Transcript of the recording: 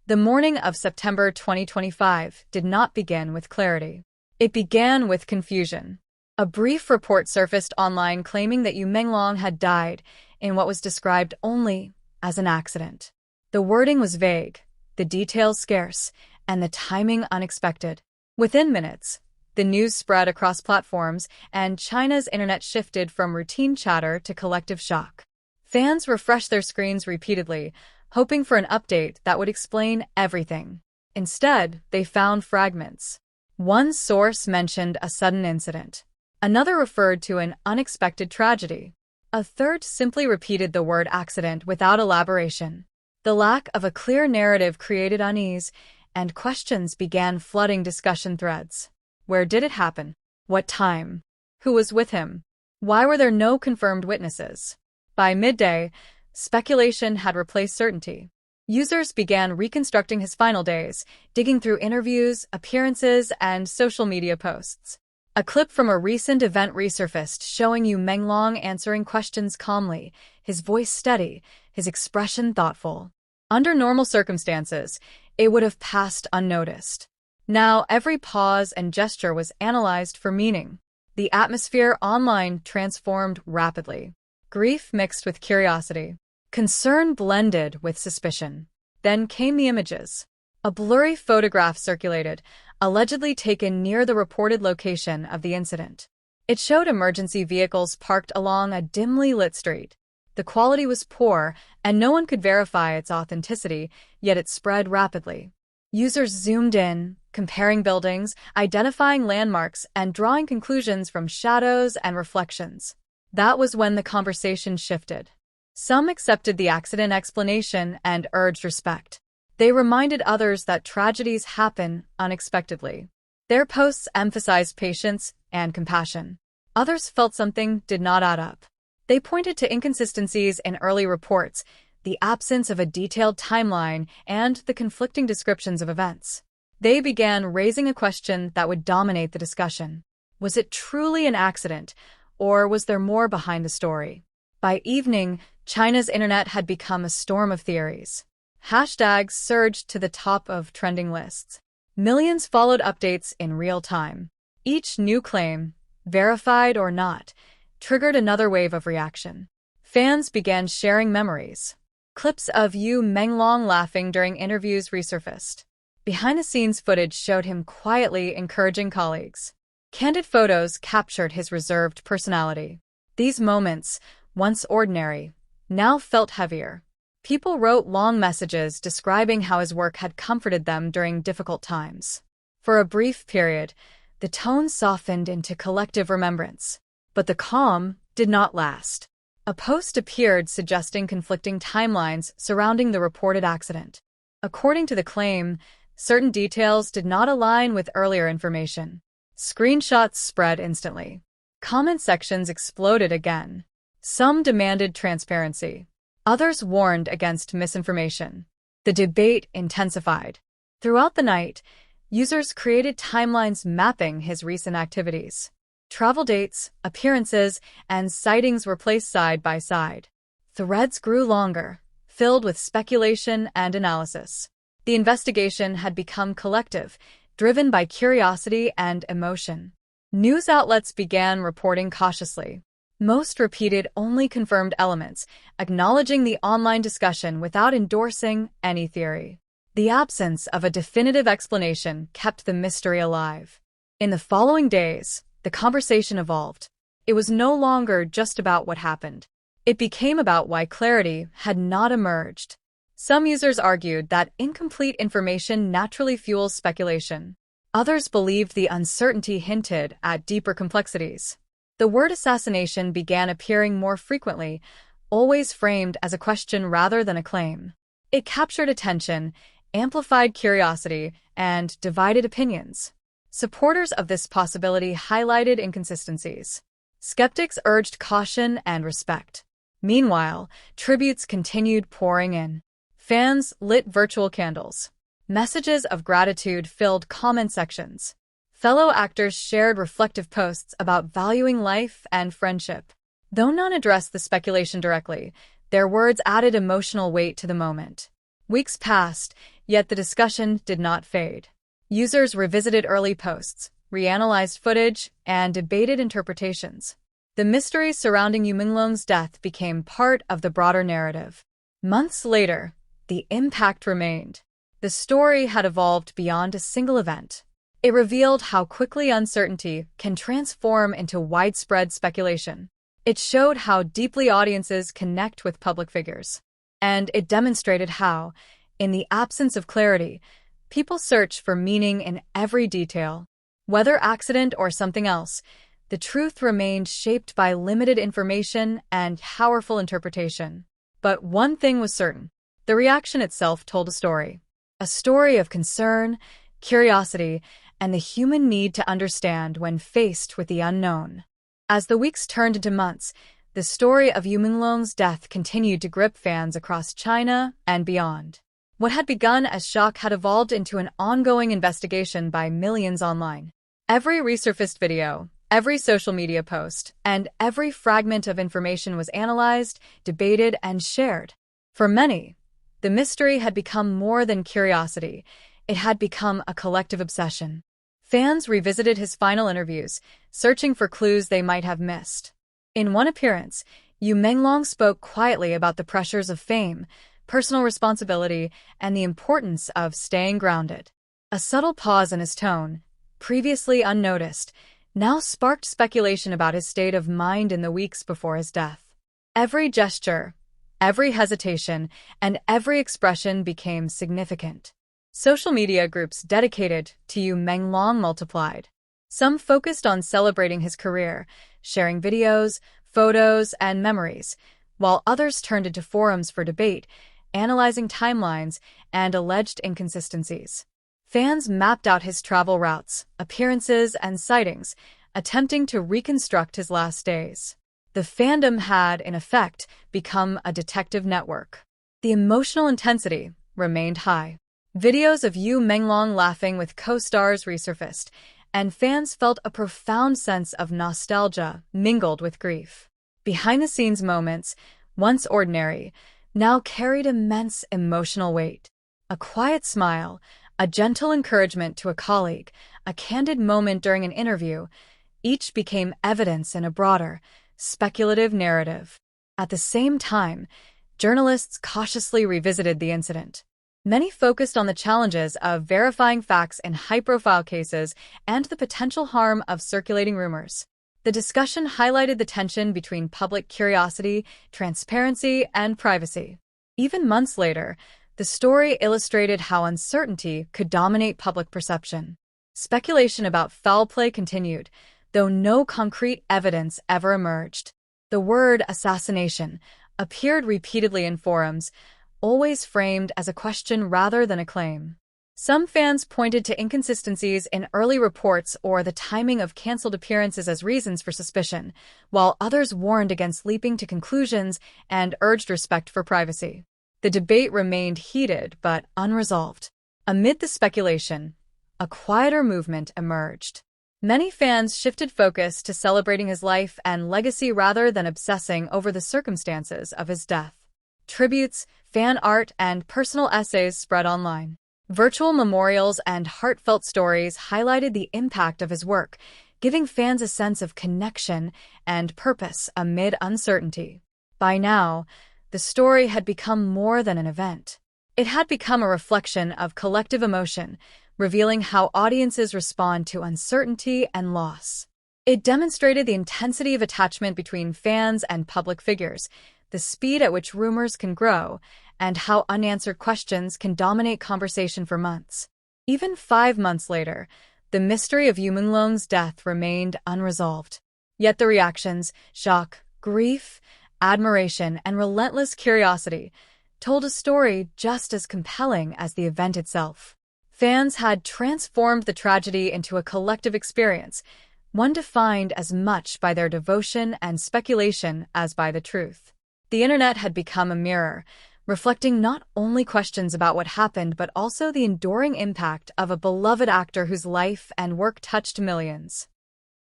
The morning of September 2025 did not begin with clarity. It began with confusion. A brief report surfaced online claiming that Yu Menglong had died in what was described only as an accident. The wording was vague, the details scarce, and the timing unexpected. Within minutes, the news spread across platforms, and China's internet shifted from routine chatter to collective shock. Fans refreshed their screens repeatedly, hoping for an update that would explain everything. Instead, they found fragments. One source mentioned a sudden incident. Another referred to an unexpected tragedy. A third simply repeated the word accident without elaboration. The lack of a clear narrative created unease, and questions began flooding discussion threads. Where did it happen? What time? Who was with him? Why were there no confirmed witnesses? By midday, speculation had replaced certainty. Users began reconstructing his final days, digging through interviews, appearances, and social media posts. A clip from a recent event resurfaced showing Yu Menglong answering questions calmly, his voice steady, his expression thoughtful. Under normal circumstances, it would have passed unnoticed. Now, every pause and gesture was analyzed for meaning. The atmosphere online transformed rapidly. Grief mixed with curiosity. Concern blended with suspicion. Then came the images. A blurry photograph circulated, allegedly taken near the reported location of the incident. It showed emergency vehicles parked along a dimly lit street. The quality was poor, and no one could verify its authenticity, yet it spread rapidly. Users zoomed in, comparing buildings, identifying landmarks, and drawing conclusions from shadows and reflections. That was when the conversation shifted. Some accepted the accident explanation and urged respect. They reminded others that tragedies happen unexpectedly. Their posts emphasized patience and compassion. Others felt something did not add up. They pointed to inconsistencies in early reports, the absence of a detailed timeline, and the conflicting descriptions of events. They began raising a question that would dominate the discussion. Was it truly an accident, or was there more behind the story? By evening, China's internet had become a storm of theories. Hashtags surged to the top of trending lists. Millions followed updates in real time. Each new claim, verified or not, triggered another wave of reaction. Fans began sharing memories. Clips of Yu Menglong laughing during interviews resurfaced. Behind-the-scenes footage showed him quietly encouraging colleagues. Candid photos captured his reserved personality. These moments, once ordinary, now felt heavier. People wrote long messages describing how his work had comforted them during difficult times. For a brief period, the tone softened into collective remembrance. But the calm did not last. A post appeared suggesting conflicting timelines surrounding the reported accident. According to the claim, certain details did not align with earlier information. Screenshots spread instantly. Comment sections exploded again. Some demanded transparency. Others warned against misinformation. The debate intensified. Throughout the night, users created timelines mapping his recent activities. Travel dates, appearances, and sightings were placed side by side. Threads grew longer, filled with speculation and analysis. The investigation had become collective, driven by curiosity and emotion. News outlets began reporting cautiously. Most repeated only confirmed elements, acknowledging the online discussion without endorsing any theory. The absence of a definitive explanation kept the mystery alive. In the following days, the conversation evolved. It was no longer just about what happened. It became about why clarity had not emerged. Some users argued that incomplete information naturally fuels speculation. Others believed the uncertainty hinted at deeper complexities. The word assassination began appearing more frequently, always framed as a question rather than a claim. It captured attention, amplified curiosity, and divided opinions. Supporters of this possibility highlighted inconsistencies. Skeptics urged caution and respect. Meanwhile, tributes continued pouring in. Fans lit virtual candles. Messages of gratitude filled comment sections. Fellow actors shared reflective posts about valuing life and friendship. Though none addressed the speculation directly, their words added emotional weight to the moment. Weeks passed, Yet the discussion did not fade. Users revisited early posts, reanalyzed footage, and debated interpretations. The mystery surrounding Yu Menglong's death became part of the broader narrative. Months later, the impact remained. The story had evolved beyond a single event. It revealed how quickly uncertainty can transform into widespread speculation. It showed how deeply audiences connect with public figures. And it demonstrated how, in the absence of clarity, people search for meaning in every detail. Whether accident or something else, the truth remained shaped by limited information and powerful interpretation. But one thing was certain. The reaction itself told a story. A story of concern, curiosity, and the human need to understand when faced with the unknown. As the weeks turned into months, the story of Yu Menglong's death continued to grip fans across China and beyond. What had begun as shock had evolved into an ongoing investigation by millions online. Every resurfaced video, every social media post, and every fragment of information was analyzed, debated, and shared. For many, the mystery had become more than curiosity. It had become a collective obsession. Fans revisited his final interviews, searching for clues they might have missed. In one appearance, Yu Menglong spoke quietly about the pressures of fame, personal responsibility, and the importance of staying grounded. A subtle pause in his tone, previously unnoticed, now sparked speculation about his state of mind in the weeks before his death. Every gesture, every hesitation, and every expression became significant. Social media groups dedicated to Yu Menglong multiplied. Some focused on celebrating his career, sharing videos, photos, and memories, while others turned into forums for debate, analyzing timelines and alleged inconsistencies. Fans mapped out his travel routes, appearances, and sightings, attempting to reconstruct his last days. The fandom had, in effect, become a detective network. The emotional intensity remained high. Videos of Yu Menglong laughing with co-stars resurfaced, and fans felt a profound sense of nostalgia mingled with grief. Behind-the-scenes moments, once ordinary, now carried immense emotional weight. A quiet smile, a gentle encouragement to a colleague, a candid moment during an interview, each became evidence in a broader, speculative narrative. At the same time, journalists cautiously revisited the incident. Many focused on the challenges of verifying facts in high-profile cases and the potential harm of circulating rumors. The discussion highlighted the tension between public curiosity, transparency, and privacy. Even months later, the story illustrated how uncertainty could dominate public perception. Speculation about foul play continued, though no concrete evidence ever emerged. The word assassination appeared repeatedly in forums, always framed as a question rather than a claim. Some fans pointed to inconsistencies in early reports or the timing of cancelled appearances as reasons for suspicion, while others warned against leaping to conclusions and urged respect for privacy. The debate remained heated but unresolved. Amid the speculation, a quieter movement emerged. Many fans shifted focus to celebrating his life and legacy rather than obsessing over the circumstances of his death. Tributes, fan art, and personal essays spread online. Virtual memorials and heartfelt stories highlighted the impact of his work, giving fans a sense of connection and purpose amid uncertainty. By now, the story had become more than an event. It had become a reflection of collective emotion, revealing how audiences respond to uncertainty and loss. It demonstrated the intensity of attachment between fans and public figures, the speed at which rumors can grow, and how unanswered questions can dominate conversation for months. Even 5 months later, the mystery of Yu Menglong's death remained unresolved. Yet the reactions, shock, grief, admiration, and relentless curiosity told a story just as compelling as the event itself. Fans had transformed the tragedy into a collective experience, one defined as much by their devotion and speculation as by the truth. The internet had become a mirror, reflecting not only questions about what happened but also the enduring impact of a beloved actor whose life and work touched millions.